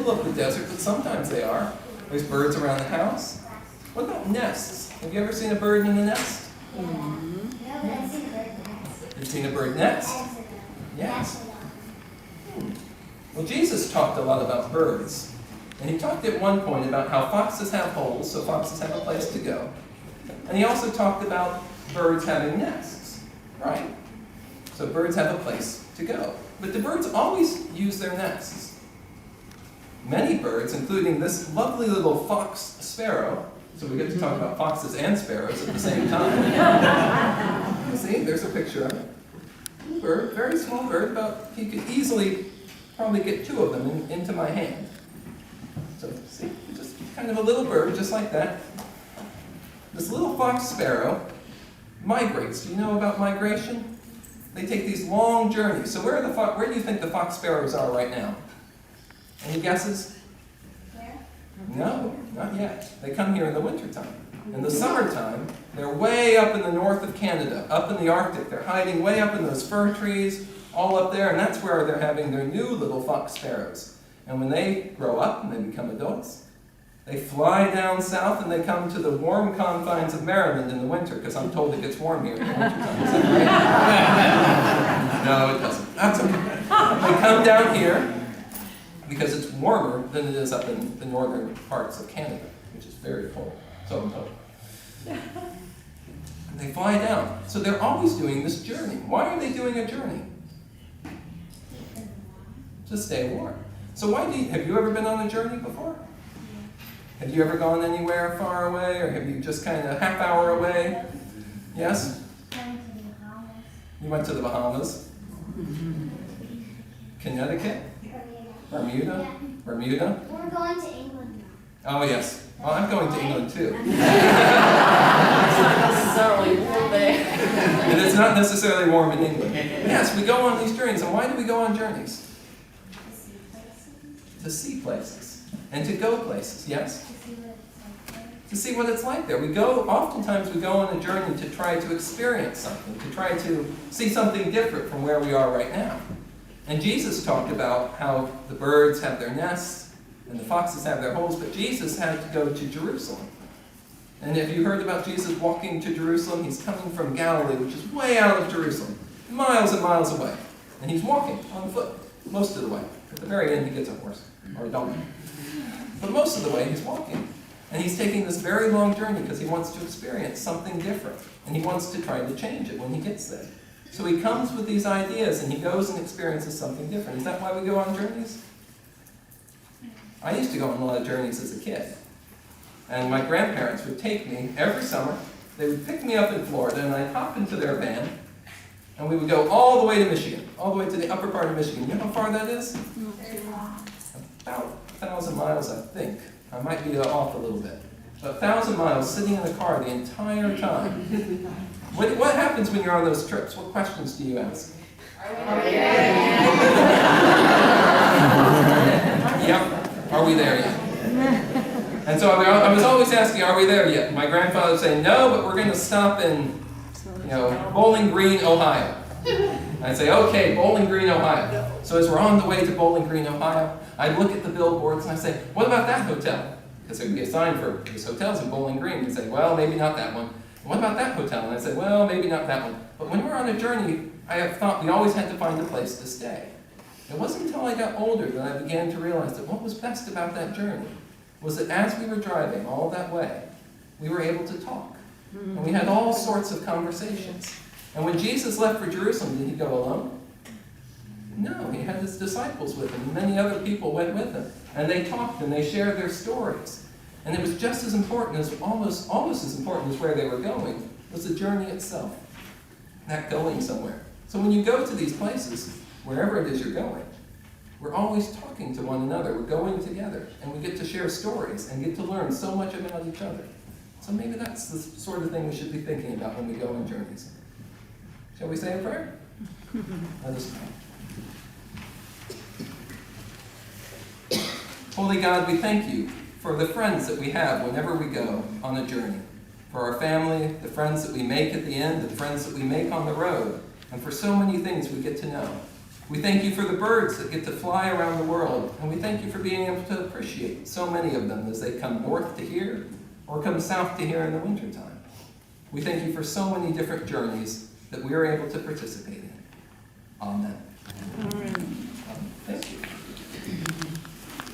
middle of the desert, but sometimes they are. There's birds around the house. What about nests? Have you ever seen a bird in a nest? You've seen a bird nest? Yes. Well, Jesus talked a lot about birds. And he talked at one point about how foxes have holes, so foxes have a place to go. And he also talked about birds having nests, right? So birds have a place to go. But do birds always use their nests? Many birds, including this lovely little fox sparrow, so we get to talk about foxes and sparrows at the same time. You see, there's a picture of it. Bird, very small bird, about, you could easily probably get two of them into my hand. So see, just kind of a little bird, just like that. This little fox sparrow migrates. Do you know about migration? They take these long journeys. So where do you think the fox sparrows are right now? Any guesses? Where? No, not yet. They come here in the wintertime. In the summertime, they're way up in the north of Canada, up in the Arctic. They're hiding way up in those fir trees, all up there, and that's where they're having their new little fox sparrows. And when they grow up and they become adults, they fly down south and they come to the warm confines of Maryland in the winter, because I'm told it gets warm here in the wintertime. Is that right? No, it doesn't. That's okay. They come down here because it's warmer than it is up in the northern parts of Canada, which is very cold. So I'm told. And they fly down. So they're always doing this journey. Why are they doing a journey? To stay warm. So have you ever been on a journey before? Have you ever gone anywhere far away, or have you just kind of half hour away? Yes? You went to the Bahamas? Connecticut? Bermuda? Bermuda? We're going to England now. Oh yes. Well, I'm going to England too. It's not necessarily warm there. And it's not necessarily warm in England. Yes, we go on these journeys. And why do we go on journeys? To see places. And to go places, yes? To see what it's like there. Oftentimes we go on a journey to try to experience something, to try to see something different from where we are right now. And Jesus talked about how the birds have their nests and the foxes have their holes, but Jesus had to go to Jerusalem. And if you heard about Jesus walking to Jerusalem, he's coming from Galilee, which is way out of Jerusalem, miles and miles away. And he's walking on foot most of the way. At the very end, he gets a horse or a donkey. But most of the way, he's walking. And he's taking this very long journey because he wants to experience something different. And he wants to try to change it when he gets there. So he comes with these ideas and he goes and experiences something different. Is that why we go on journeys? I used to go on a lot of journeys as a kid. And my grandparents would take me every summer. They would pick me up in Florida and I'd hop into their van. And we would go all the way to Michigan, all the way to the upper part of Michigan. You know how far that is? About 1,000 miles, I think. I might be off a little bit. But 1,000 miles sitting in the car the entire time. What happens when you're on those trips? What questions do you ask? Are we there yet? Yep. Are we there yet? And so I was always asking, are we there yet? My grandfather would say, no, but we're going to stop in, Bowling Green, Ohio. I'd say, okay, Bowling Green, Ohio. So as we're on the way to Bowling Green, Ohio, I'd look at the billboards and I'd say, what about that hotel? Because there would be a sign for these hotels in Bowling Green. He'd say, well, maybe not that one. What about that hotel? And I'd say, well, maybe not that one. But when we're on a journey, I have thought we always had to find a place to stay. It wasn't until I got older that I began to realize that what was best about that journey was that as we were driving all that way, we were able to talk. And we had all sorts of conversations. And when Jesus left for Jerusalem, did he go alone? No, he had his disciples with him, and many other people went with him. And they talked and they shared their stories. And it was just as important, as almost as important as where they were going, was the journey itself, not going somewhere. So when you go to these places, wherever it is you're going, we're always talking to one another. We're going together, and we get to share stories and get to learn so much about each other. So maybe that's the sort of thing we should be thinking about when we go on journeys. Shall we say a prayer? Let us pray. Holy God, we thank you for the friends that we have whenever we go on a journey. For our family, the friends that we make at the end, the friends that we make on the road, and for so many things we get to know. We thank you for the birds that get to fly around the world, and we thank you for being able to appreciate so many of them as they come north to here or come south to here in the wintertime. We thank you for so many different journeys that we are able to participate in. Amen.